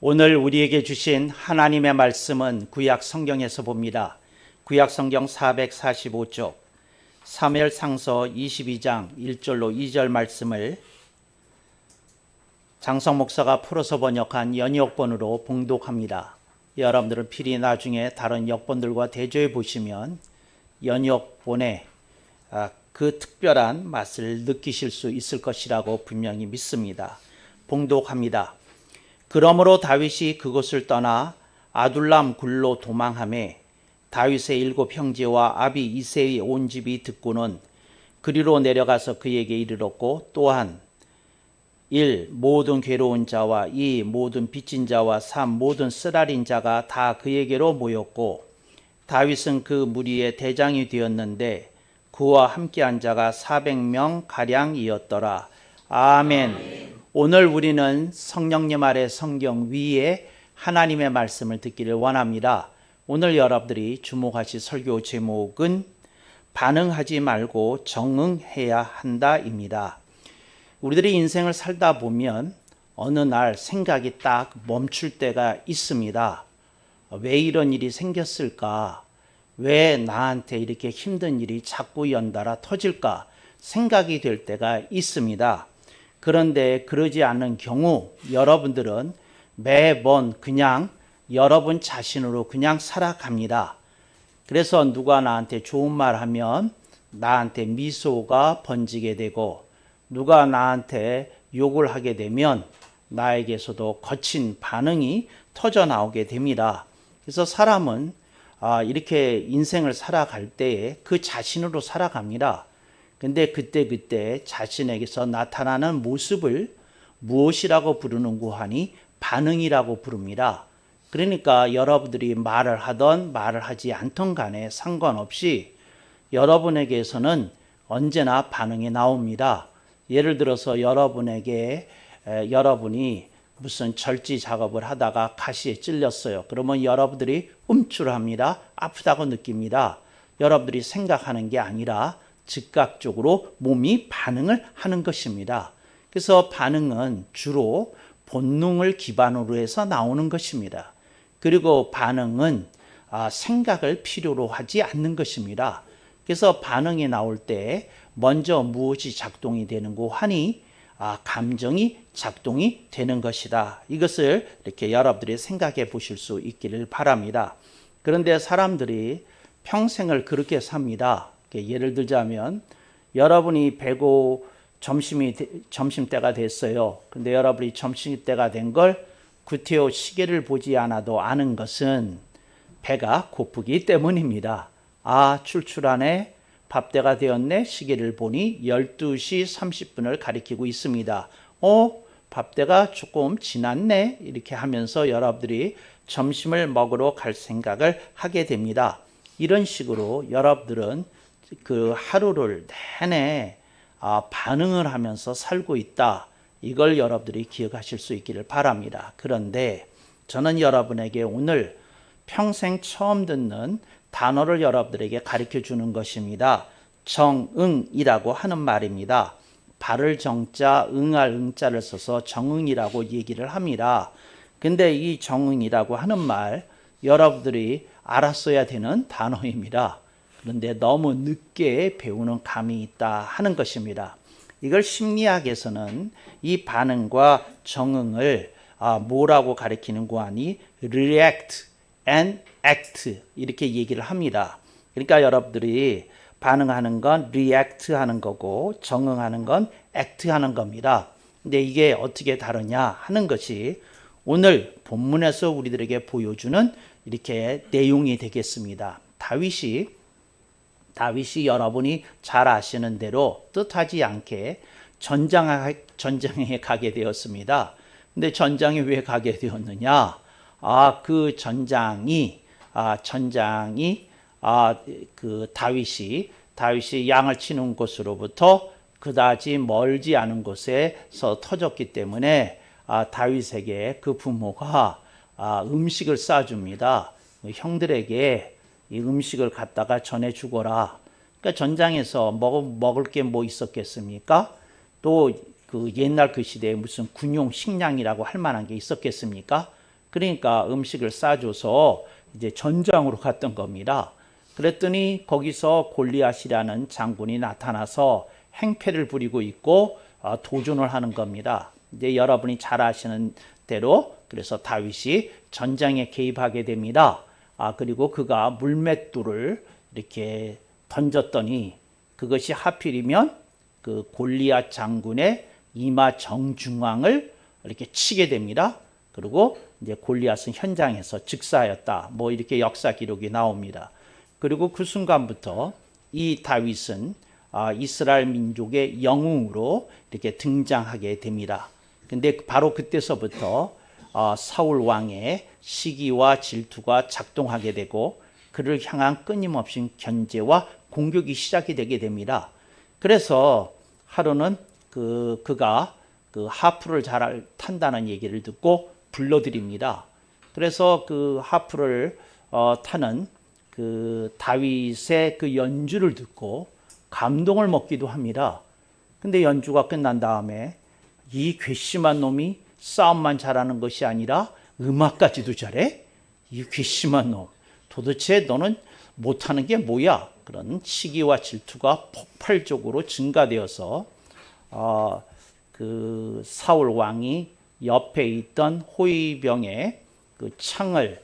오늘 우리에게 주신 하나님의 말씀은 구약 성경에서 봅니다. 구약 성경 445쪽 사무엘상서 22장 1절로 2절 말씀을 장성 목사가 풀어서 번역한 연역본으로 봉독합니다. 여러분들은 필히 나중에 다른 역본들과 대조해 보시면 연역본의 그 특별한 맛을 느끼실 수 있을 것이라고 분명히 믿습니다. 봉독합니다. 그러므로 다윗이 그곳을 떠나 아둘람 굴로 도망하매 다윗의 7 형제와 아비 이새의 온 집이 듣고는 그리로 내려가서 그에게 이르렀고 또한 1. 모든 괴로운 자와 2. 모든 빚진 자와 3. 모든 쓰라린 자가 다 그에게로 모였고 다윗은 그 무리의 대장이 되었는데 그와 함께한 자가 400명 가량이었더라. 아멘. 오늘 우리는 성령님 아래 성경 위에 하나님의 말씀을 듣기를 원합니다. 오늘 여러분들이 주목하실 설교 제목은 반응하지 말고 정응해야 한다입니다. 우리들이 인생을 살다 보면 어느 날 생각이 딱 멈출 때가 있습니다. 왜 이런 일이 생겼을까? 왜 나한테 이렇게 힘든 일이 자꾸 연달아 터질까? 생각이 될 때가 있습니다. 그런데 그러지 않은 경우 여러분들은 매번 그냥 여러분 자신으로 그냥 살아갑니다. 그래서 누가 나한테 좋은 말 하면 나한테 미소가 번지게 되고 누가 나한테 욕을 하게 되면 나에게서도 거친 반응이 터져 나오게 됩니다. 그래서 사람은 이렇게 인생을 살아갈 때에 그 자신으로 살아갑니다. 근데 그때 자신에게서 나타나는 모습을 무엇이라고 부르는고 하니 반응이라고 부릅니다. 그러니까 여러분들이 말을 하던 말을 하지 않던 간에 상관없이 여러분에게서는 언제나 반응이 나옵니다. 예를 들어서 여러분이 무슨 절지 작업을 하다가 가시에 찔렸어요. 그러면 여러분들이 움찔합니다. 아프다고 느낍니다. 여러분들이 생각하는 게 아니라 즉각적으로 몸이 반응을 하는 것입니다. 그래서 반응은 주로 본능을 기반으로 해서 나오는 것입니다. 그리고 반응은 생각을 필요로 하지 않는 것입니다. 그래서 반응이 나올 때 먼저 무엇이 작동이 되는고 하니 감정이 작동이 되는 것이다. 이것을 이렇게 여러분들이 생각해 보실 수 있기를 바랍니다. 그런데 사람들이 평생을 그렇게 삽니다. 예를 들자면 여러분이 배고 점심때가 됐어요. 근데 여러분이 점심때가 된 걸 구태여 시계를 보지 않아도 아는 것은 배가 고프기 때문입니다. 출출하네. 밥때가 되었네. 시계를 보니 12시 30분을 가리키고 있습니다. 밥때가 조금 지났네. 이렇게 하면서 여러분들이 점심을 먹으러 갈 생각을 하게 됩니다. 이런 식으로 여러분들은 그 하루를 내내 반응을 하면서 살고 있다. 이걸 여러분들이 기억하실 수 있기를 바랍니다. 그런데 저는 여러분에게 오늘 평생 처음 듣는 단어를 여러분들에게 가르쳐 주는 것입니다. 정응이라고 하는 말입니다. 발을 정자, 응할 응자를 써서 정응이라고 얘기를 합니다. 근데 이 정응이라고 하는 말 여러분들이 알았어야 되는 단어입니다. 그런데 너무 늦게 배우는 감이 있다 하는 것입니다. 이걸 심리학에서는 이 반응과 정응을 뭐라고 가리키는고 하니 react and act 이렇게 얘기를 합니다. 그러니까 여러분들이 반응하는 건 react 하는 거고 정응하는 건 act 하는 겁니다. 근데 이게 어떻게 다르냐 하는 것이 오늘 본문에서 우리들에게 보여주는 이렇게 내용이 되겠습니다. 다윗이 여러분이 잘 아시는 대로 뜻하지 않게 전장에 가게 되었습니다. 근데 전장에 왜 가게 되었느냐? 그 전장이 다윗이 양을 치는 곳으로부터 그다지 멀지 않은 곳에서 터졌기 때문에 다윗에게 그 부모가 음식을 싸줍니다. 형들에게 이 음식을 갖다가 전해 주거라. 그러니까 전장에서 먹을 게 뭐 있었겠습니까? 또 그 옛날 그 시대에 무슨 군용 식량이라고 할 만한 게 있었겠습니까? 그러니까 음식을 싸줘서 이제 전장으로 갔던 겁니다. 그랬더니 거기서 골리앗이라는 장군이 나타나서 행패를 부리고 있고 도전을 하는 겁니다. 이제 여러분이 잘 아시는 대로 그래서 다윗이 전장에 개입하게 됩니다. 그리고 그가 물맷돌을 이렇게 던졌더니 그것이 하필이면 그 골리앗 장군의 이마 정중앙을 이렇게 치게 됩니다. 그리고 이제 골리앗은 현장에서 즉사하였다. 뭐 이렇게 역사 기록이 나옵니다. 그리고 그 순간부터 이 다윗은 이스라엘 민족의 영웅으로 이렇게 등장하게 됩니다. 근데 바로 그때서부터 사울 왕의 시기와 질투가 작동하게 되고 그를 향한 끊임없인 견제와 공격이 시작이 되게 됩니다. 그래서 하루는 그가 그 하프를 잘 탄다는 얘기를 듣고 불러드립니다. 그래서 그 하프를 타는 그 다윗의 그 연주를 듣고 감동을 먹기도 합니다. 근데 연주가 끝난 다음에 이 괘씸한 놈이 싸움만 잘하는 것이 아니라 음악까지도 잘해? 이 괘씸한 놈. 도대체 너는 못하는 게 뭐야? 그런 시기와 질투가 폭발적으로 증가되어서 그 사울 왕이 옆에 있던 호위병의 그 창을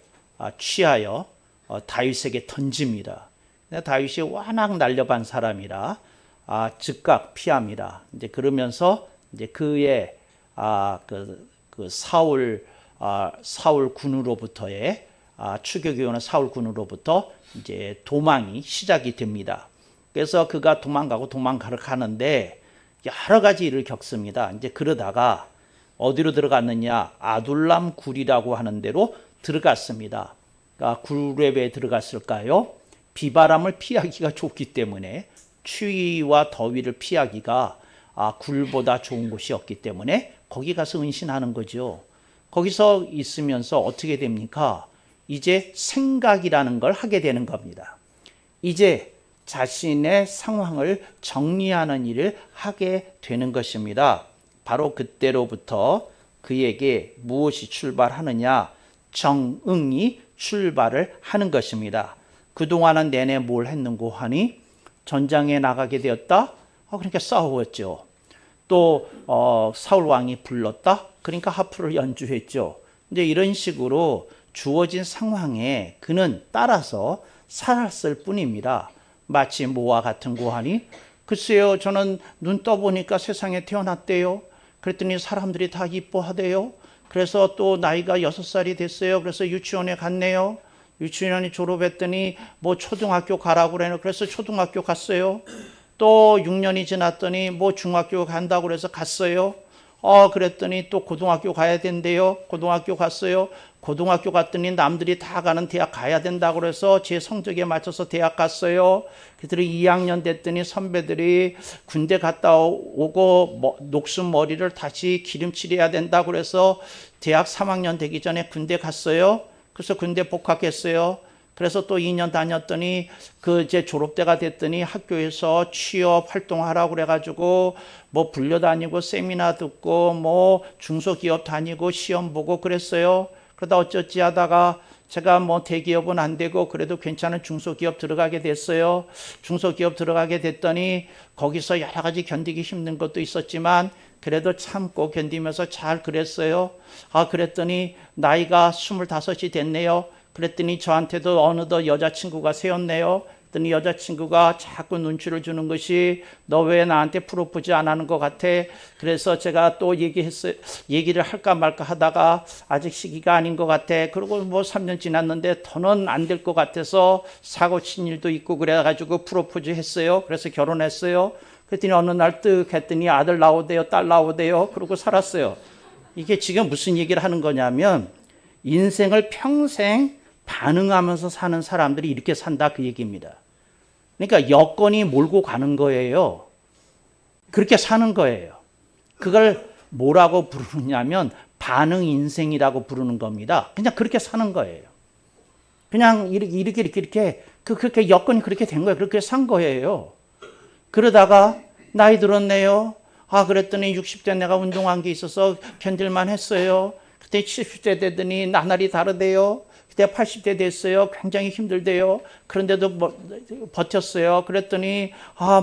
취하여 다윗에게 던집니다. 다윗이 워낙 날렵한 사람이라 즉각 피합니다. 이제 그러면서 이제 그의 그 사울 군으로부터의 추격이 오는 사울 군으로부터 이제 도망이 시작이 됩니다. 그래서 그가 도망가는데 여러 가지 일을 겪습니다. 이제 그러다가 어디로 들어갔느냐? 아둘람 굴이라고 하는 데로 들어갔습니다. 그러니까 굴에 왜 들어갔을까요? 비바람을 피하기가 좋기 때문에 추위와 더위를 피하기가 굴보다 좋은 곳이 없기 때문에 거기 가서 은신하는 거죠. 거기서 있으면서 어떻게 됩니까? 이제 생각이라는 걸 하게 되는 겁니다. 이제 자신의 상황을 정리하는 일을 하게 되는 것입니다. 바로 그때로부터 그에게 무엇이 출발하느냐? 정응이 출발을 하는 것입니다. 그동안은 내내 뭘 했는고 하니 전장에 나가게 되었다? 그러니까 싸웠죠. 또 사울 왕이 불렀다? 그러니까 하프를 연주했죠. 이제 이런 식으로 주어진 상황에 그는 따라서 살았을 뿐입니다. 마치 뭐와 같은 고하니 글쎄요, 저는 눈 떠보니까 세상에 태어났대요. 그랬더니 사람들이 다 이뻐하대요. 그래서 또 나이가 6살이 됐어요. 그래서 유치원에 갔네요. 유치원이 졸업했더니 뭐 초등학교 가라고 그래요. 그래서 초등학교 갔어요. 또 6년이 지났더니 뭐 중학교 간다고 그래서 갔어요. 그랬더니 또 고등학교 가야 된대요. 고등학교 갔어요. 고등학교 갔더니 남들이 다 가는 대학 가야 된다고 그래서 제 성적에 맞춰서 대학 갔어요. 그들이 2학년 됐더니 선배들이 군대 갔다 오고 녹슨 머리를 다시 기름칠해야 된다고 그래서 대학 3학년 되기 전에 군대 갔어요. 그래서 군대 복학했어요. 그래서 또 2년 다녔더니 이제 졸업대가 됐더니 학교에서 취업 활동하라고 그래가지고 뭐 불려다니고 세미나 듣고 뭐 중소기업 다니고 시험 보고 그랬어요. 그러다 어쩌지 하다가 제가 뭐 대기업은 안 되고 그래도 괜찮은 중소기업 들어가게 됐어요. 중소기업 들어가게 됐더니 거기서 여러 가지 견디기 힘든 것도 있었지만 그래도 참고 견디면서 잘 그랬어요. 그랬더니 나이가 25이 됐네요. 그랬더니 저한테도 어느덧 여자친구가 생겼네요. 그랬더니 여자친구가 자꾸 눈치를 주는 것이 너 왜 나한테 프로포즈 안 하는 것 같아? 그래서 제가 또 얘기를 할까 말까 하다가 아직 시기가 아닌 것 같아. 그리고 뭐 3년 지났는데 더는 안 될 것 같아서 사고 친 일도 있고 그래가지고 프로포즈 했어요. 그래서 결혼했어요. 그랬더니 어느 날 뜩 했더니 아들 나오대요, 딸 나오대요. 그러고 살았어요. 이게 지금 무슨 얘기를 하는 거냐면 인생을 평생 반응하면서 사는 사람들이 이렇게 산다 그 얘기입니다. 그러니까 여건이 몰고 가는 거예요. 그렇게 사는 거예요. 그걸 뭐라고 부르냐면 반응 인생이라고 부르는 겁니다. 그냥 그렇게 사는 거예요. 그냥 이렇게 그렇게 여건이 그렇게 된 거예요. 그렇게 산 거예요. 그러다가 나이 들었네요. 그랬더니 60대 내가 운동한 게 있어서 견딜만 했어요. 그때 70대 되더니 나날이 다르대요. 그때 80대 됐어요. 굉장히 힘들대요. 그런데도 버텼어요. 그랬더니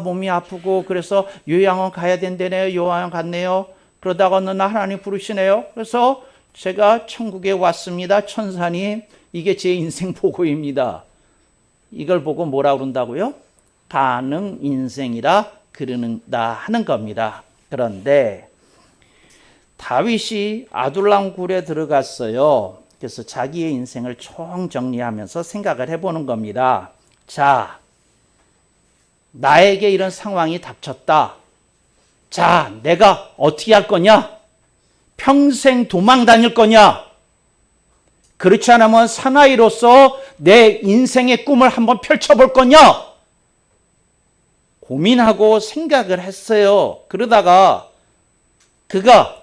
몸이 아프고 그래서 요양원 가야 된대네요. 요양원 갔네요. 그러다가 어느 날 하나님 부르시네요. 그래서 제가 천국에 왔습니다. 천사님, 이게 제 인생 보고입니다. 이걸 보고 뭐라 그런다고요? 반응 인생이라 그러는다 하는 겁니다. 그런데 다윗이 아둘람 굴에 들어갔어요. 그래서 자기의 인생을 총정리하면서 생각을 해보는 겁니다. 자, 나에게 이런 상황이 닥쳤다. 자, 내가 어떻게 할 거냐? 평생 도망 다닐 거냐? 그렇지 않으면 사나이로서 내 인생의 꿈을 한번 펼쳐볼 거냐? 고민하고 생각을 했어요. 그러다가 그가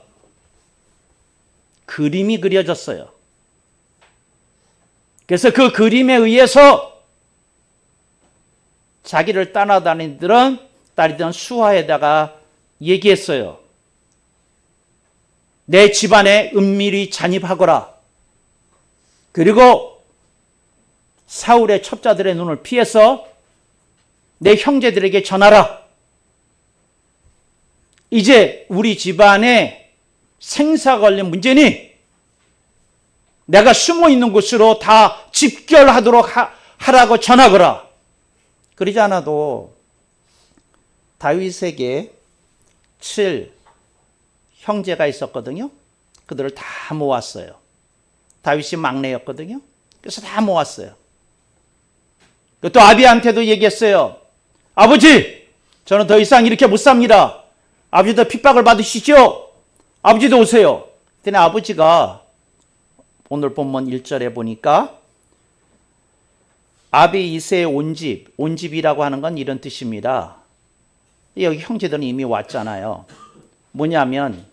그림이 그려졌어요. 그래서 그 그림에 의해서 자기를 따라다니던 수하에다가 얘기했어요. 내 집안에 은밀히 잔입하거라. 그리고 사울의 첩자들의 눈을 피해서 내 형제들에게 전하라. 이제 우리 집안에 생사 걸린 문제니 내가 숨어 있는 곳으로 다 집결하도록 하라고 전하거라. 그러지 않아도 다윗에게 7 형제가 있었거든요. 그들을 다 모았어요. 다윗이 막내였거든요. 그래서 다 모았어요. 또 아비한테도 얘기했어요. 아버지, 저는 더 이상 이렇게 못 삽니다. 아버지도 핍박을 받으시죠? 아버지도 오세요. 그랬더니 아버지가 오늘 본문 1절에 보니까 아비 이새의 온집이라고 하는 건 이런 뜻입니다. 여기 형제들은 이미 왔잖아요. 뭐냐면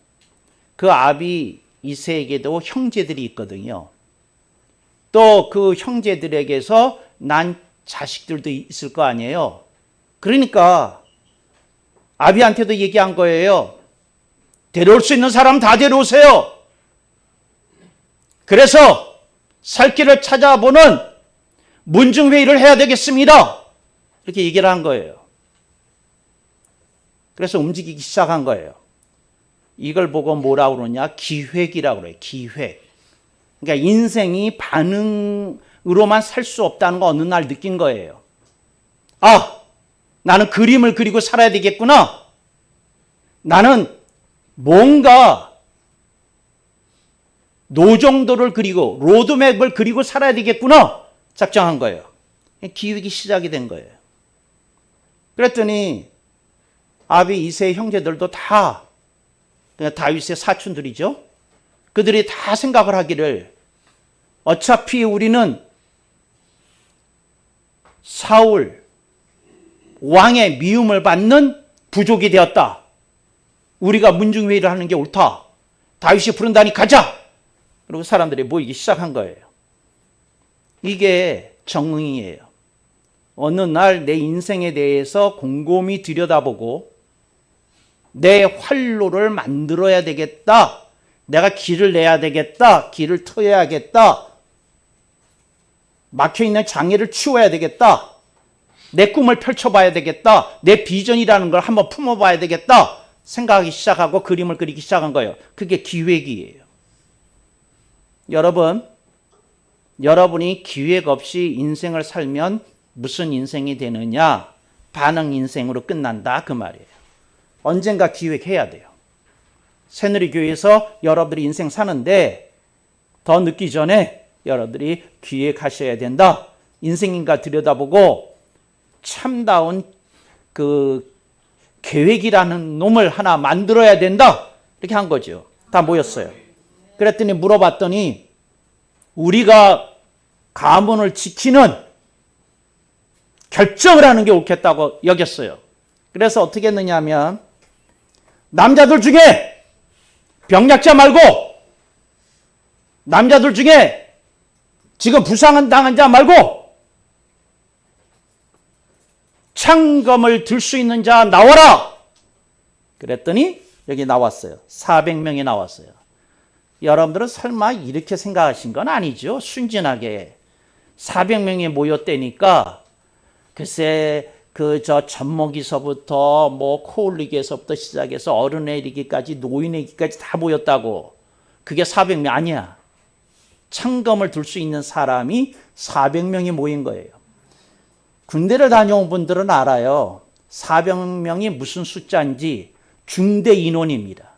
그 아비 이새에게도 형제들이 있거든요. 또 그 형제들에게서 난 자식들도 있을 거 아니에요. 그러니까 아비한테도 얘기한 거예요. 데려올 수 있는 사람 다 데려오세요. 그래서 살 길을 찾아보는 문중회의를 해야 되겠습니다. 이렇게 얘기를 한 거예요. 그래서 움직이기 시작한 거예요. 이걸 보고 뭐라고 그러냐? 기획이라고 그래요. 기획. 그러니까 인생이 반응으로만 살 수 없다는 거 어느 날 느낀 거예요. 나는 그림을 그리고 살아야 되겠구나. 나는 뭔가 노정도를 그리고 로드맵을 그리고 살아야 되겠구나. 작정한 거예요. 기획이 시작이 된 거예요. 그랬더니 아비 이새의 형제들도 다 다윗의 사촌들이죠. 그들이 다 생각을 하기를 어차피 우리는 사울 왕의 미움을 받는 부족이 되었다. 우리가 문중회의를 하는 게 옳다. 다윗이 부른다니 가자. 그리고 사람들이 모이기 시작한 거예요. 이게 정의예요. 어느 날 내 인생에 대해서 곰곰이 들여다보고 내 활로를 만들어야 되겠다. 내가 길을 내야 되겠다. 길을 터야겠다. 막혀있는 장애를 치워야 되겠다. 내 꿈을 펼쳐봐야 되겠다. 내 비전이라는 걸 한번 품어봐야 되겠다. 생각하기 시작하고 그림을 그리기 시작한 거예요. 그게 기획이에요. 여러분이 기획 없이 인생을 살면 무슨 인생이 되느냐? 반응 인생으로 끝난다 그 말이에요. 언젠가 기획해야 돼요. 새누리교회에서 여러분들이 인생 사는데 더 늦기 전에 여러분들이 기획하셔야 된다. 인생인가 들여다보고 참다운 그 계획이라는 놈을 하나 만들어야 된다. 이렇게 한 거죠. 다 모였어요. 그랬더니 물어봤더니 우리가 가문을 지키는 결정을 하는 게 옳겠다고 여겼어요. 그래서 어떻게 했느냐 하면 남자들 중에 병약자 말고 남자들 중에 지금 부상당한 자 말고 창검을 들 수 있는 자 나와라. 그랬더니 여기 나왔어요. 400명이 나왔어요. 여러분들은 설마 이렇게 생각하신 건 아니죠. 순진하게 400명이 모였다니까 글쎄 젖먹이서부터 뭐 코올리기에서부터 시작해서 어른에 이르기까지 노인에 이르기까지 다 모였다고. 그게 400명 아니야. 창검을 들 수 있는 사람이 400명이 모인 거예요. 군대를 다녀온 분들은 알아요. 400명이 무슨 숫자인지 중대 인원입니다.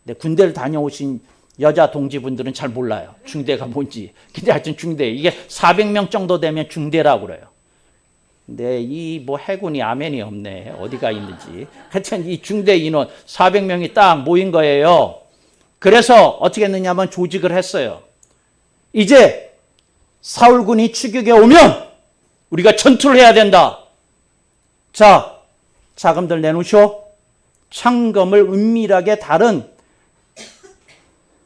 근데 군대를 다녀오신 여자 동지분들은 잘 몰라요. 중대가 뭔지. 근데 하여튼 중대. 이게 400명 정도 되면 중대라고 그래요. 근데 이 뭐 해군이 아멘이 없네. 어디가 있는지. 하여튼 이 중대 인원 400명이 딱 모인 거예요. 그래서 어떻게 했느냐면 조직을 했어요. 이제 사울군이 추격에 오면 우리가 전투를 해야 된다. 자, 자금들 내놓으쇼. 창검을 은밀하게 다른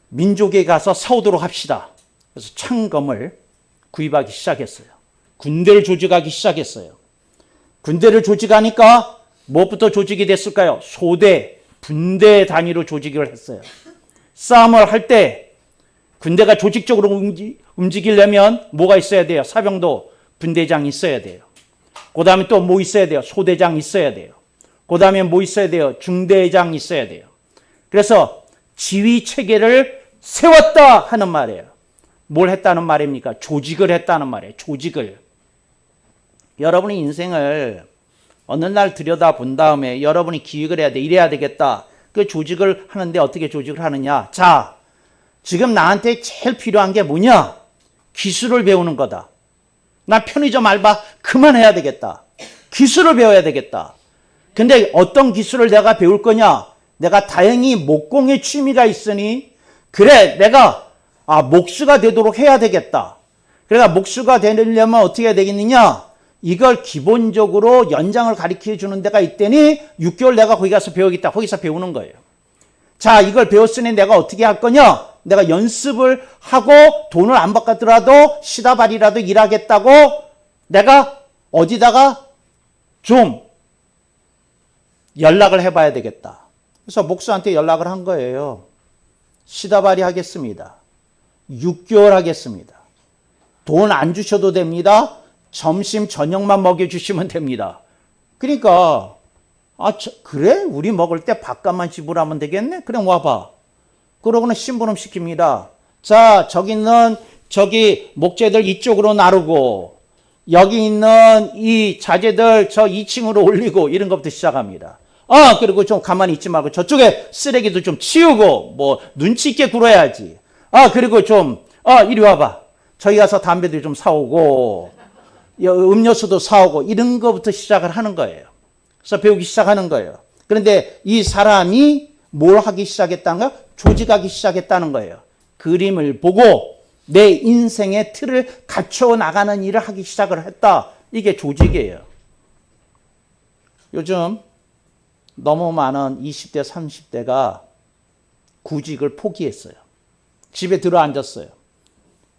민족에 가서 사오도록 합시다. 그래서 창검을 구입하기 시작했어요. 군대를 조직하기 시작했어요. 군대를 조직하니까 무엇부터 조직이 됐을까요? 소대, 분대 단위로 조직을 했어요. 싸움을 할 때 군대가 조직적으로 움직이려면 뭐가 있어야 돼요? 사병도 분대장 있어야 돼요. 그 다음에 또 뭐 있어야 돼요? 소대장 있어야 돼요. 그 다음에 뭐 있어야 돼요? 중대장 있어야 돼요. 그래서 지휘 체계를 세웠다 하는 말이에요. 뭘 했다는 말입니까? 조직을 했다는 말이에요. 조직을. 여러분의 인생을 어느 날 들여다본 다음에 여러분이 기획을 해야 돼. 이래야 되겠다. 그 조직을 하는데 어떻게 조직을 하느냐. 자, 지금 나한테 제일 필요한 게 뭐냐? 기술을 배우는 거다. 나 편의점 알바 그만해야 되겠다. 기술을 배워야 되겠다. 근데 어떤 기술을 내가 배울 거냐? 내가 다행히 목공의 취미가 있으니 그래 내가 목수가 되도록 해야 되겠다. 그러니까 목수가 되려면 어떻게 해야 되겠느냐? 이걸 기본적으로 연장을 가르쳐 주는 데가 있더니 6개월 내가 거기 가서 배우겠다. 거기서 배우는 거예요. 자, 이걸 배웠으니 내가 어떻게 할 거냐? 내가 연습을 하고 돈을 안 받더라도 시다발이라도 일하겠다고 내가 어디다가 좀 연락을 해봐야 되겠다. 그래서 목수한테 연락을 한 거예요. 시다발이 하겠습니다. 6개월 하겠습니다. 돈 안 주셔도 됩니다. 점심 저녁만 먹여주시면 됩니다. 그러니까 그래? 우리 먹을 때 밥값만 지불하면 되겠네? 그럼 와봐. 그러고는 심부름 시킵니다. 자, 저기 목재들 이쪽으로 나르고 여기 있는 이 자재들 저 2층으로 올리고 이런 것부터 시작합니다. 그리고 좀 가만히 있지 말고 저쪽에 쓰레기도 좀 치우고 뭐 눈치 있게 굴어야지. 그리고 좀 이리 와봐. 저기 가서 담배도 좀 사오고 음료수도 사오고 이런 것부터 시작을 하는 거예요. 그래서 배우기 시작하는 거예요. 그런데 이 사람이 뭘 하기 시작했다는 거예요? 조직하기 시작했다는 거예요. 그림을 보고 내 인생의 틀을 갖춰 나가는 일을 하기 시작을 했다. 이게 조직이에요. 요즘 너무 많은 20대, 30대가 구직을 포기했어요. 집에 들어 앉았어요.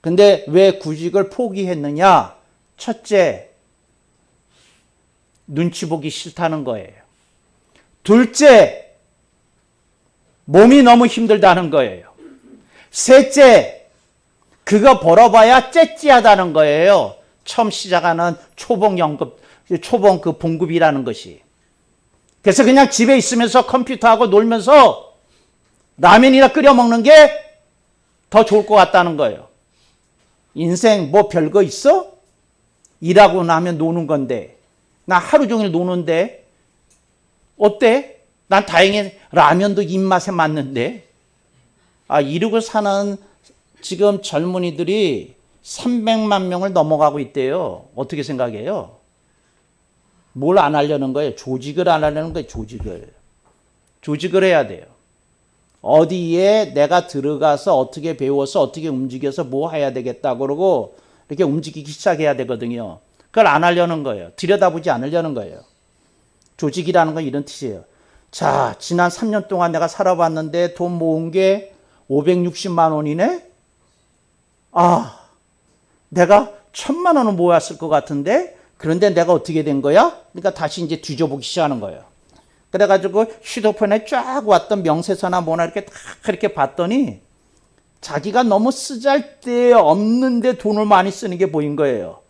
근데 왜 구직을 포기했느냐? 첫째, 눈치 보기 싫다는 거예요. 둘째, 몸이 너무 힘들다는 거예요. 셋째, 그거 벌어봐야 째찌하다는 거예요. 처음 시작하는 초봉 그 봉급이라는 것이. 그래서 그냥 집에 있으면서 컴퓨터하고 놀면서 라면이나 끓여 먹는 게 더 좋을 것 같다는 거예요. 인생 뭐 별거 있어? 일하고 나면 노는 건데. 나 하루 종일 노는데 어때? 난 다행히 라면도 입맛에 맞는데. 이러고 사는 지금 젊은이들이 300만 명을 넘어가고 있대요. 어떻게 생각해요? 뭘 안 하려는 거예요? 조직을 안 하려는 거예요. 조직을 해야 돼요. 어디에 내가 들어가서 어떻게 배워서 어떻게 움직여서 뭐 해야 되겠다 그러고 이렇게 움직이기 시작해야 되거든요. 그걸 안 하려는 거예요. 들여다보지 않으려는 거예요. 조직이라는 건 이런 뜻이에요. 자, 지난 3년 동안 내가 살아봤는데 돈 모은 게 560만 원이네? 내가 1000만 원은 모았을 것 같은데 그런데 내가 어떻게 된 거야? 그러니까 다시 이제 뒤져보기 시작하는 거예요. 그래가지고 휴대폰에 쫙 왔던 명세서나 뭐나 이렇게 딱 이렇게 봤더니 자기가 너무 쓰잘데없는데 돈을 많이 쓰는 게 보인 거예요.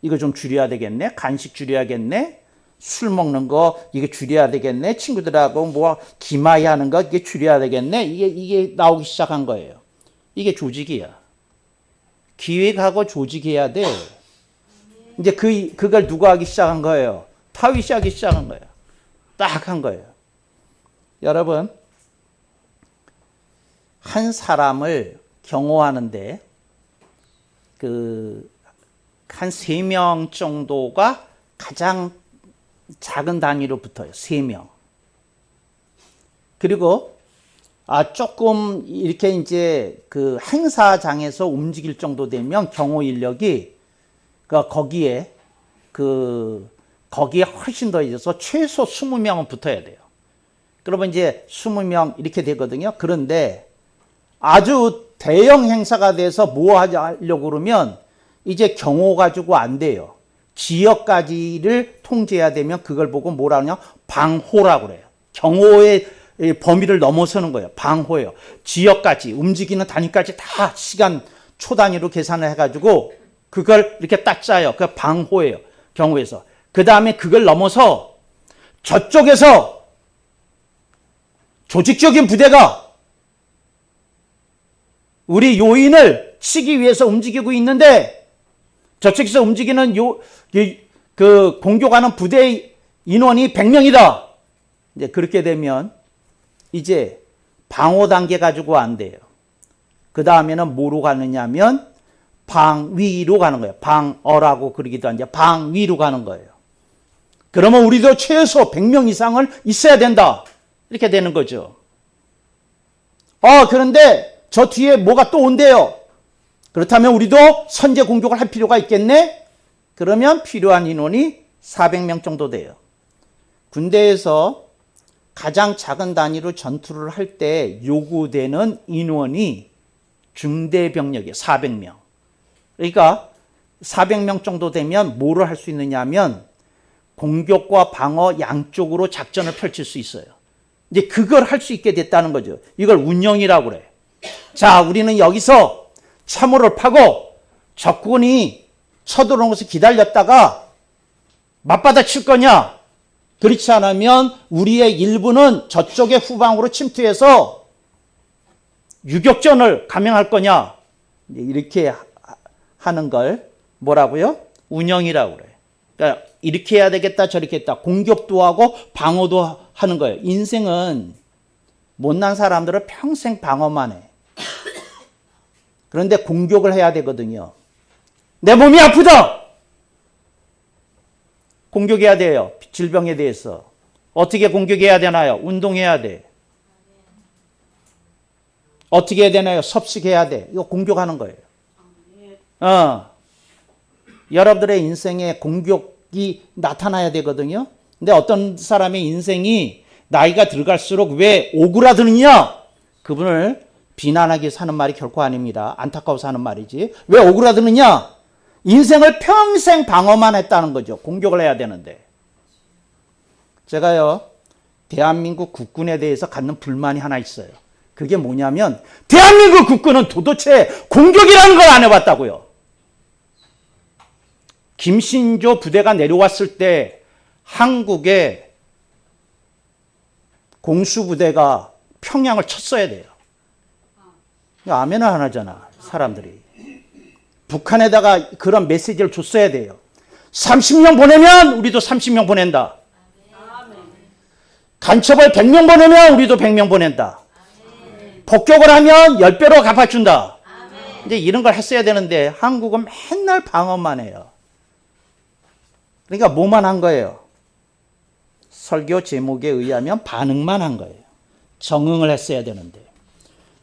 이거 좀 줄여야 되겠네. 간식 줄여야겠네. 술 먹는 거 이게 줄여야 되겠네. 친구들하고 뭐 기마이 하는 거 이게 줄여야 되겠네. 이게 나오기 시작한 거예요. 이게 조직이야. 기획하고 조직해야 돼. 이제 그걸 누가 하기 시작한 거예요? 타윗이 하기 시작한 거예요. 딱 한 거예요. 여러분, 한 사람을 경호하는데 한 3명 정도가 가장 작은 단위로 붙어요. 3명. 그리고 조금 이렇게 이제 그 행사장에서 움직일 정도 되면 경호 인력이 거기에 훨씬 더 있어서 최소 20명은 붙어야 돼요. 그러면 이제 20명 이렇게 되거든요. 그런데 아주 대형 행사가 돼서 뭐 하려고 그러면 이제 경호 가지고 안 돼요. 지역까지를 통제해야 되면 그걸 보고 뭐라 하냐? 방호라고 그래요. 경호의 범위를 넘어서는 거예요. 방호예요. 지역까지, 움직이는 단위까지 다 시간 초 단위로 계산을 해가지고 그걸 이렇게 딱 짜요. 그 방호예요. 경호에서. 그 다음에 그걸 넘어서 저쪽에서 조직적인 부대가 우리 요인을 치기 위해서 움직이고 있는데 저쪽에서 움직이는 공격하는 부대 인원이 100명이다. 이제 그렇게 되면 이제 방호 단계 가지고 안 돼요. 그 다음에는 뭐로 가느냐면 방위로 가는 거예요. 방어라고 그러기도 하는데 방위로 가는 거예요. 그러면 우리도 최소 100명 이상을 있어야 된다. 이렇게 되는 거죠. 그런데 저 뒤에 뭐가 또 온대요. 그렇다면 우리도 선제 공격을 할 필요가 있겠네? 그러면 필요한 인원이 400명 정도 돼요. 군대에서 가장 작은 단위로 전투를 할 때 요구되는 인원이 중대병력이에요. 400명. 그러니까 400명 정도 되면 뭐를 할 수 있느냐 하면 공격과 방어 양쪽으로 작전을 펼칠 수 있어요. 이제 그걸 할 수 있게 됐다는 거죠. 이걸 운영이라고 그래. 자, 우리는 여기서 참호를 파고 적군이 쳐들어오는 것을 기다렸다가 맞받아 칠 거냐? 그렇지 않으면 우리의 일부는 저쪽의 후방으로 침투해서 유격전을 감행할 거냐? 이렇게 하는 걸 뭐라고요? 운영이라고 그래요. 그러니까 이렇게 해야 되겠다, 저렇게 했다. 공격도 하고 방어도 하는 거예요. 인생은 못난 사람들은 평생 방어만 해. 그런데 공격을 해야 되거든요. 내 몸이 아프다! 공격해야 돼요. 질병에 대해서. 어떻게 공격해야 되나요? 운동해야 돼. 어떻게 해야 되나요? 섭식해야 돼. 이거 공격하는 거예요. 여러분들의 인생에 공격이 나타나야 되거든요. 근데 어떤 사람의 인생이 나이가 들어갈수록 왜 오그라드느냐? 그분을 비난하기 사는 말이 결코 아닙니다. 안타까워서 하는 말이지. 왜 오그라드느냐? 인생을 평생 방어만 했다는 거죠. 공격을 해야 되는데. 제가요, 대한민국 국군에 대해서 갖는 불만이 하나 있어요. 그게 뭐냐면 대한민국 국군은 도대체 공격이라는 걸 안 해봤다고요. 김신조 부대가 내려왔을 때 한국의 공수부대가 평양을 쳤어야 돼요. 아멘을 안 하잖아, 사람들이. 북한에다가 그런 메시지를 줬어야 돼요. 30명 보내면 우리도 30명 보낸다. 간첩을 100명 보내면 우리도 100명 보낸다. 폭격을 하면 10배로 갚아준다. 이제 이런 걸 했어야 되는데 한국은 맨날 방어만 해요. 그러니까 뭐만 한 거예요? 설교 제목에 의하면 반응만 한 거예요. 정응을 했어야 되는데.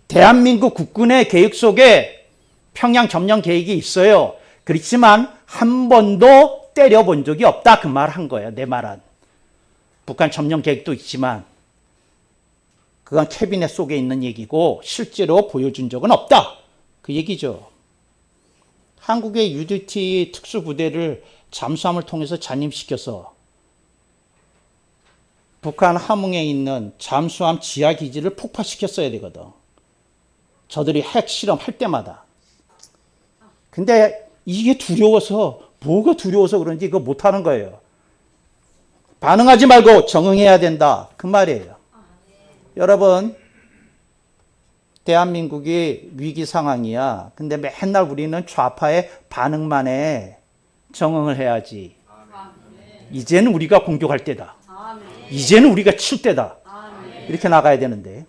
대한민국 국군의 계획 속에 평양 점령 계획이 있어요. 그렇지만 한 번도 때려본 적이 없다. 그 말 한 거예요. 내 말은. 북한 점령 계획도 있지만 그건 캐비넷 속에 있는 얘기고 실제로 보여준 적은 없다. 그 얘기죠. 한국의 UDT 특수부대를 잠수함을 통해서 잔입시켜서 북한 함흥에 있는 잠수함 지하기지를 폭파시켰어야 되거든. 저들이 핵 실험할 때마다. 근데 이게 두려워서, 뭐가 두려워서 그런지 그거 못하는 거예요. 반응하지 말고 정응해야 된다. 그 말이에요. 여러분, 대한민국이 위기 상황이야. 근데 맨날 우리는 좌파의 반응만 해. 정응을 해야지. 이제는 우리가 공격할 때다. 이제는 우리가 칠 때다. 이렇게 나가야 되는데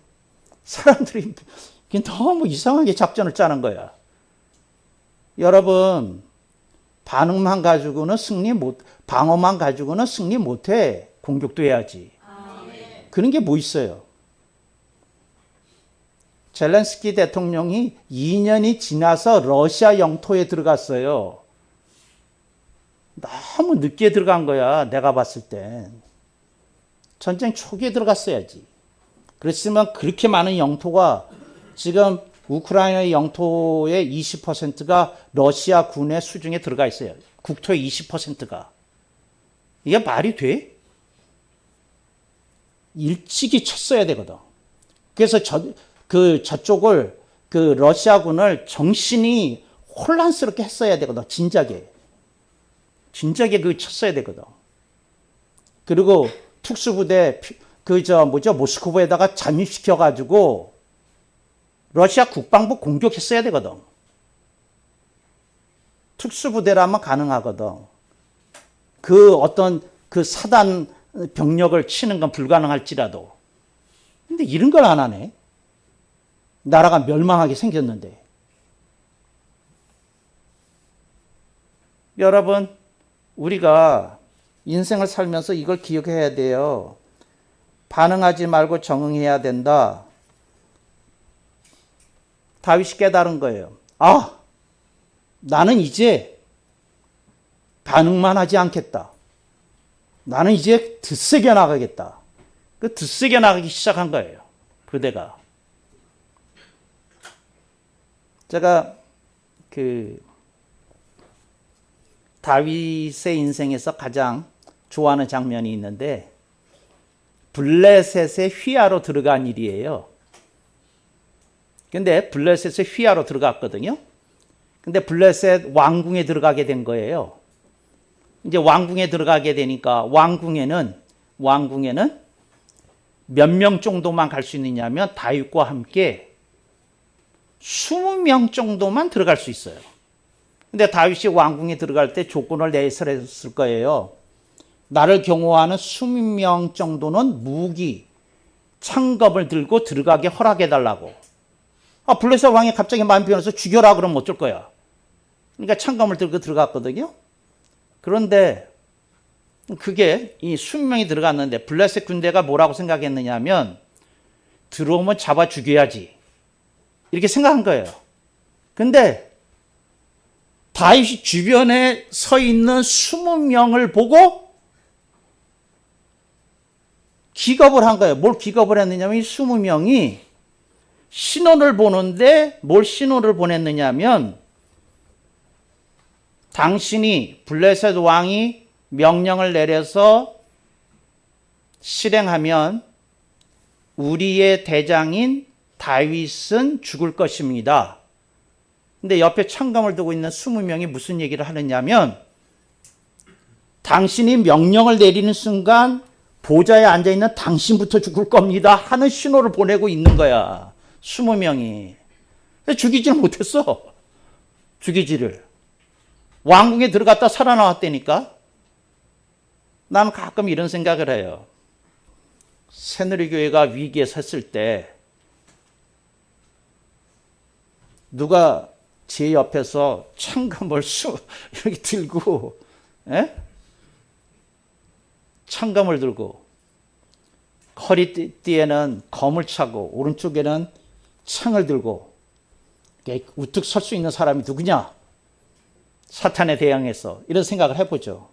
사람들이 너무 이상하게 작전을 짜는 거야. 여러분, 반응만 가지고는 승리 못, 방어만 가지고는 승리 못해. 공격도 해야지. 그런 게 뭐 있어요? 젤렌스키 대통령이 2년이 지나서 러시아 영토에 들어갔어요. 너무 늦게 들어간 거야. 내가 봤을 땐. 전쟁 초기에 들어갔어야지. 그렇지만 그렇게 많은 영토가 지금 우크라이나의 영토의 20%가 러시아 군의 수중에 들어가 있어요. 국토의 20%가. 이게 말이 돼? 일찍이 쳤어야 되거든. 그래서 저쪽을, 러시아군을 정신이 혼란스럽게 했어야 되거든. 진작에 쳤어야 되거든. 그리고 특수부대, 모스크바에다가 잠입시켜가지고 러시아 국방부 공격했어야 되거든. 특수부대라면 가능하거든. 그 사단 병력을 치는 건 불가능할지라도. 근데 이런 걸 안 하네. 나라가 멸망하게 생겼는데. 여러분, 우리가 인생을 살면서 이걸 기억해야 돼요. 반응하지 말고 정응해야 된다. 다윗이 깨달은 거예요. 아, 나는 이제 반응만 하지 않겠다. 나는 이제 드세게 나가겠다. 그 드세게 나가기 시작한 거예요. 부대가. 제가 다윗의 인생에서 가장 좋아하는 장면이 있는데 블레셋의 휘하로 들어간 일이에요. 근데 블레셋의 휘하로 들어갔거든요. 근데 블레셋 왕궁에 들어가게 된 거예요. 이제 왕궁에 들어가게 되니까 왕궁에는 몇 명 정도만 갈 수 있느냐면 다윗과 함께 20명 정도만 들어갈 수 있어요. 근데 다윗이 왕궁에 들어갈 때 조건을 내설했을 거예요. 나를 경호하는 20명 정도는 무기, 창검을 들고 들어가게 허락해달라고. 블레셋 왕이 갑자기 마음 변해서 죽여라 그러면 어쩔 거야. 그러니까 창검을 들고 들어갔거든요. 그런데 그게 이 20명이 들어갔는데 블레셋 군대가 뭐라고 생각했느냐 하면 들어오면 잡아 죽여야지. 이렇게 생각한 거예요. 근데 다윗이 주변에 서 있는 20명을 보고 기겁을 한 거예요. 뭘 기겁을 했느냐면 이 20명이 신호를 보는데 뭘 신호를 보냈느냐 하면 당신이 블레셋 왕이 명령을 내려서 실행하면 우리의 대장인 다윗은 죽을 것입니다. 근데 옆에 창검을 두고 있는 20명이 무슨 얘기를 하느냐면 당신이 명령을 내리는 순간 보좌에 앉아있는 당신부터 죽을 겁니다 하는 신호를 보내고 있는 거야. 20명이. 죽이지를 못했어. 죽이지를. 왕궁에 들어갔다 살아나왔다니까. 나는 가끔 이런 생각을 해요. 새누리교회가 위기에 섰을 때 누가 제 옆에서 창검을 이렇게 들고, 창검을 들고 허리띠에는 검을 차고 오른쪽에는 창을 들고 우뚝 설 수 있는 사람이 누구냐? 사탄에 대항해서. 이런 생각을 해보죠.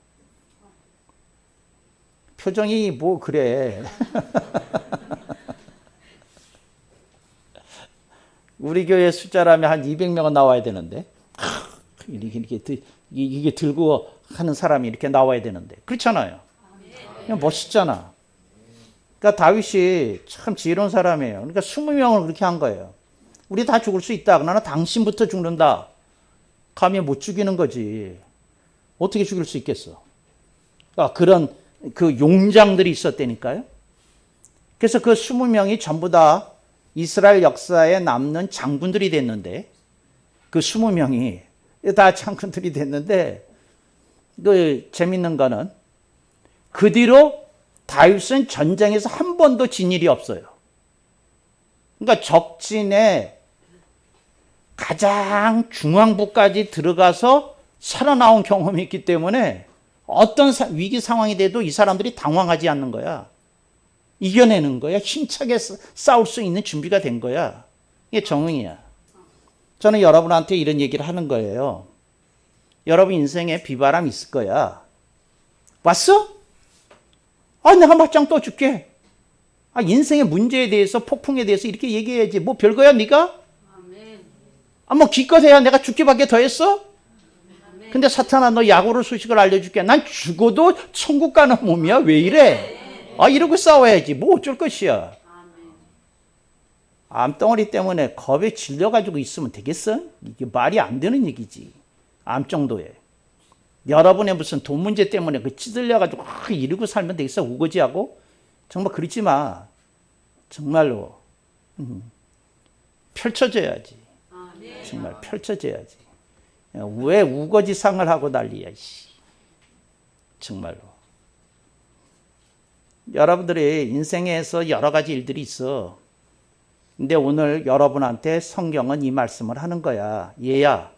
표정이 뭐 그래. 우리 교회 숫자라면 한 200명은 나와야 되는데 이게 들고 하는 사람이 이렇게 나와야 되는데 그렇잖아요. 그냥 멋있잖아. 그러니까 다윗이 참 지혜로운 사람이에요. 그러니까 20명을 그렇게 한 거예요. 우리 다 죽을 수 있다. 그러나 당신부터 죽는다. 감히 못 죽이는 거지. 어떻게 죽일 수 있겠어? 그런 그 용장들이 있었다니까요. 그래서 그 20명이 전부 다 이스라엘 역사에 남는 장군들이 됐는데, 그 20명이 다 장군들이 됐는데, 그 재밌는 거는 그 뒤로 다윗은 전쟁에서 한 번도 진 일이 없어요. 그러니까 적진의 가장 중앙부까지 들어가서 살아나온 경험이 있기 때문에 어떤 위기 상황이 돼도 이 사람들이 당황하지 않는 거야. 이겨내는 거야. 힘차게 싸울 수 있는 준비가 된 거야. 이게 정응이야. 저는 여러분한테 이런 얘기를 하는 거예요. 여러분 인생에 비바람 있을 거야. 왔어? 내가 맞짱 떠줄게. 인생의 문제에 대해서, 폭풍에 대해서 이렇게 얘기해야지. 뭐 별거야 네가? 뭐 기껏해야 내가 죽기밖에 더 했어? 근데 사탄아, 너 야구를 소식을 알려줄게. 난 죽어도 천국 가는 몸이야. 왜 이래? 이러고 싸워야지. 뭐 어쩔 것이야. 암덩어리 때문에 겁에 질려가지고 있으면 되겠어? 이게 말이 안 되는 얘기지. 암 정도에. 여러분의 무슨 돈 문제 때문에 그 찌들려가지고 이러고 살면 되겠어? 우거지하고? 정말 그러지 마. 정말로. 펼쳐져야지. 정말 펼쳐져야지. 왜 우거지상을 하고 난리야. 정말로. 여러분들의 인생에서 여러 가지 일들이 있어. 근데 오늘 여러분한테 성경은 이 말씀을 하는 거야. 얘야,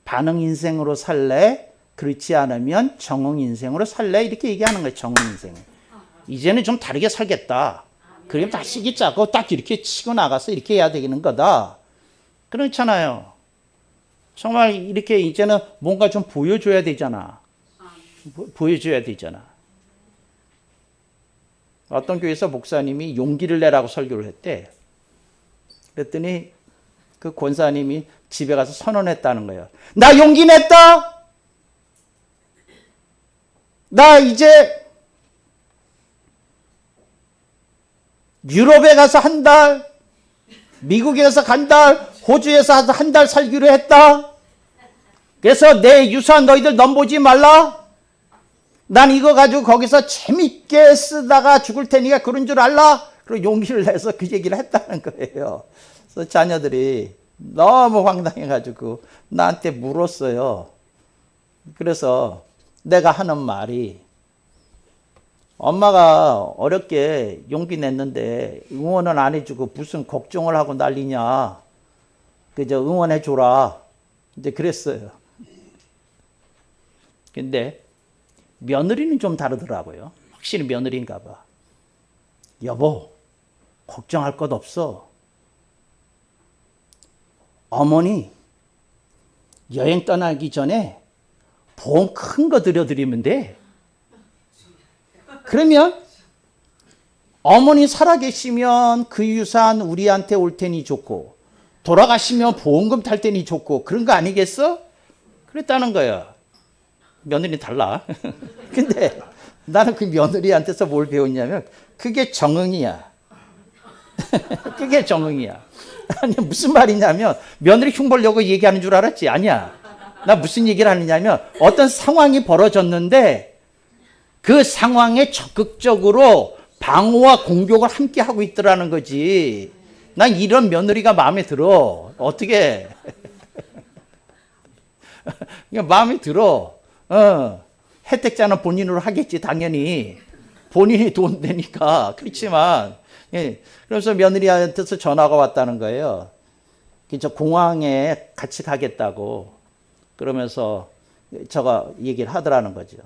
반응 인생으로 살래? 그렇지 않으면 정응 인생으로 살래? 이렇게 얘기하는 거야. 정응 인생. 이제는 좀 다르게 살겠다. 그러면 다 시기 짜고 딱 이렇게 치고 나가서 이렇게 해야 되는 거다. 그렇잖아요. 정말 이렇게 이제는 뭔가 좀 보여줘야 되잖아. 보여줘야 되잖아. 어떤 교회에서 목사님이 용기를 내라고 설교를 했대. 그랬더니 그 권사님이 집에 가서 선언했다는 거예요. 나 용기 냈다. 나 이제 유럽에 가서 한 달, 미국에 가서 한 달, 호주에서 한 달 살기로 했다. 그래서 내 유산 너희들 넘보지 말라. 난 이거 가지고 거기서 재밌게 쓰다가 죽을 테니까 그런 줄 알라. 그리고 용기를 내서 그 얘기를 했다는 거예요. 그래서 자녀들이 너무 황당해가지고 나한테 물었어요. 그래서 내가 하는 말이, 엄마가 어렵게 용기 냈는데 응원은 안 해주고 무슨 걱정을 하고 난리냐. 그저 응원해줘라. 이제 그랬어요. 근데 며느리는 좀 다르더라고요. 확실히 며느리인가 봐. 여보, 걱정할 것 없어. 어머니, 여행 떠나기 전에 보험 큰 거 들여드리면 돼. 그러면 어머니 살아계시면 그 유산 우리한테 올 테니 좋고, 돌아가시면 보험금 탈 테니 좋고, 그런 거 아니겠어? 그랬다는 거야. 며느리 달라. 근데 나는 그 며느리한테서 뭘 배웠냐면, 그게 정응이야. 그게 정응이야. 아니, 무슨 말이냐면, 며느리 흉보려고 얘기하는 줄 알았지? 아니야. 나 무슨 얘기를 하느냐면, 어떤 상황이 벌어졌는데, 그 상황에 적극적으로 방어와 공격을 함께 하고 있더라는 거지. 난 이런 며느리가 마음에 들어. 어떻게? 마음에 들어. 혜택자는 본인으로 하겠지, 당연히. 본인이 돈 되니까. 그렇지만, 예. 그래서 며느리한테서 전화가 왔다는 거예요. 저 공항에 같이 가겠다고. 그러면서 저가 얘기를 하더라는 거죠.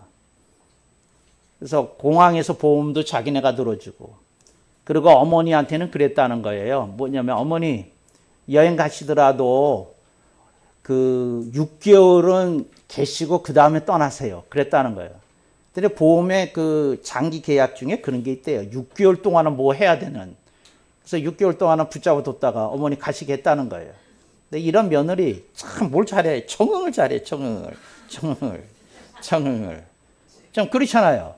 그래서 공항에서 보험도 자기네가 들어주고, 그리고 어머니한테는 그랬다는 거예요. 뭐냐면, 어머니 여행 가시더라도 그 6개월은 계시고 그 다음에 떠나세요. 그랬다는 거예요. 근데 보험의 그 장기 계약 중에 그런 게 있대요. 6개월 동안은 뭐 해야 되는. 그래서 6개월 동안은 붙잡아 뒀다가 어머니 가시겠다는 거예요. 근데 이런 며느리 참 뭘 잘해. 정응을 잘해. 정응을. 좀 그렇잖아요.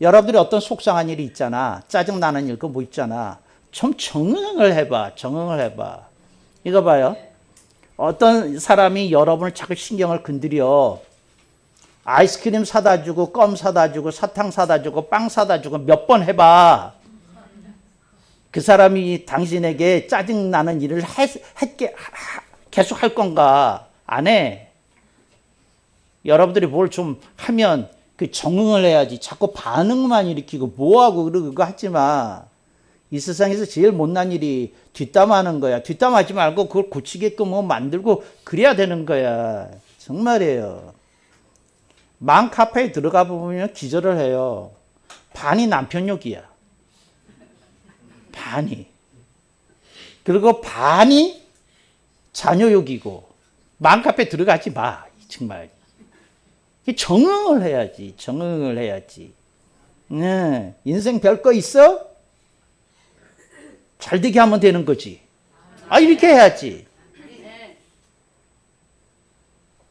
여러분들이 어떤 속상한 일이 있잖아. 짜증나는 일, 그거 뭐 있잖아. 좀 적응을 해봐. 적응을 해봐. 이거 봐요. 어떤 사람이 여러분을 자꾸 신경을 건드려. 아이스크림 사다 주고 껌 사다 주고 사탕 사다 주고 빵 사다 주고 몇 번 해봐. 그 사람이 당신에게 짜증나는 일을 계속 할 건가? 안 해. 여러분들이 뭘 좀 하면 그 적응을 해야지. 자꾸 반응만 일으키고 뭐하고 그러고 하지 마. 이 세상에서 제일 못난 일이 뒷담화하는 거야. 뒷담화하지 말고 그걸 고치게끔 뭐 만들고 그래야 되는 거야. 정말이에요. 맘카페에 들어가 보면 기절을 해요. 반이 남편 욕이야. 반이. 그리고 반이 자녀 욕이고. 맘카페 들어가지 마. 정말. 적응을 해야지. 적응을 해야지. 네. 인생 별거 있어? 잘 되게 하면 되는 거지. 이렇게 해야지.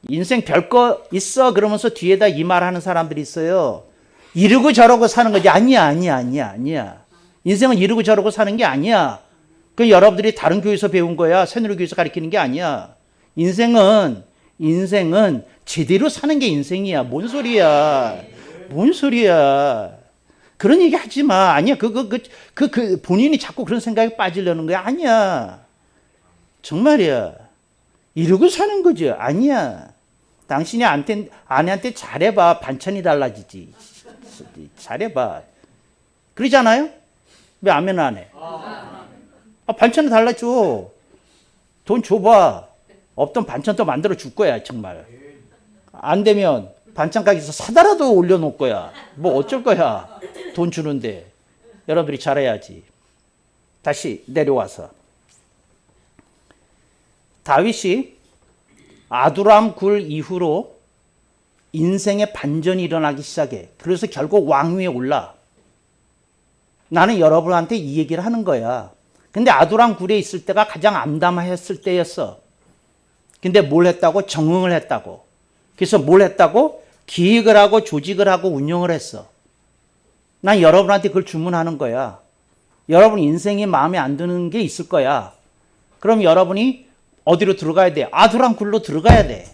인생 별거 있어? 그러면서 뒤에다 이 말 하는 사람들이 있어요. 이러고 저러고 사는 거지. 아니야. 인생은 이러고 저러고 사는 게 아니야. 그 여러분들이 다른 교회에서 배운 거야. 새누리교회에서 가르치는 게 아니야. 인생은 제대로 사는 게 인생이야. 뭔 소리야. 그런 얘기 하지 마. 아니야. 본인이 자꾸 그런 생각에 빠지려는 거야. 아니야. 정말이야. 이러고 사는 거죠. 아니야. 당신이 아내한테 잘해봐. 반찬이 달라지지. 잘해봐. 그러잖아요? 왜 아멘 안 해? 반찬을 달라줘. 돈 줘봐. 없던 반찬도 만들어 줄 거야. 정말. 안 되면 반찬 가게에서 사다라도 올려놓을 거야. 뭐 어쩔 거야. 돈 주는데. 여러분들이 잘해야지. 다시 내려와서. 다윗이 아두람 굴 이후로 인생의 반전이 일어나기 시작해. 그래서 결국 왕위에 올라. 나는 여러분한테 이 얘기를 하는 거야. 근데 아두람 굴에 있을 때가 가장 암담했을 때였어. 근데 뭘 했다고? 적응을 했다고. 그래서 뭘 했다고? 기획을 하고 조직을 하고 운영을 했어. 난 여러분한테 그걸 주문하는 거야. 여러분 인생이 마음에 안 드는 게 있을 거야. 그럼 여러분이 어디로 들어가야 돼? 아두람 굴로 들어가야 돼.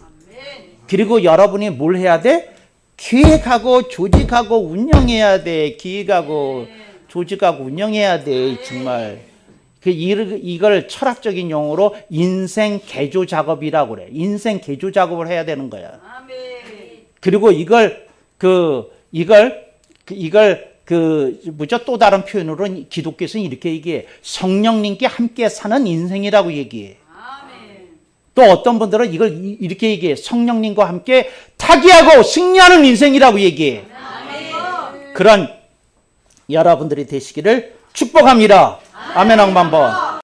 그리고 여러분이 뭘 해야 돼? 기획하고 조직하고 운영해야 돼. 기획하고 조직하고 운영해야 돼. 정말. 이걸 철학적인 용어로 인생 개조 작업이라고 그래. 인생 개조 작업을 해야 되는 거야. 그리고 또 다른 표현으로 기독교에서는 이렇게 얘기해. 성령님께 함께 사는 인생이라고 얘기해. 또 어떤 분들은 이걸 이렇게 얘기해. 성령님과 함께 타기하고 승리하는 인생이라고 얘기해. 그런 여러분들이 되시기를 축복합니다. 아멘 한번.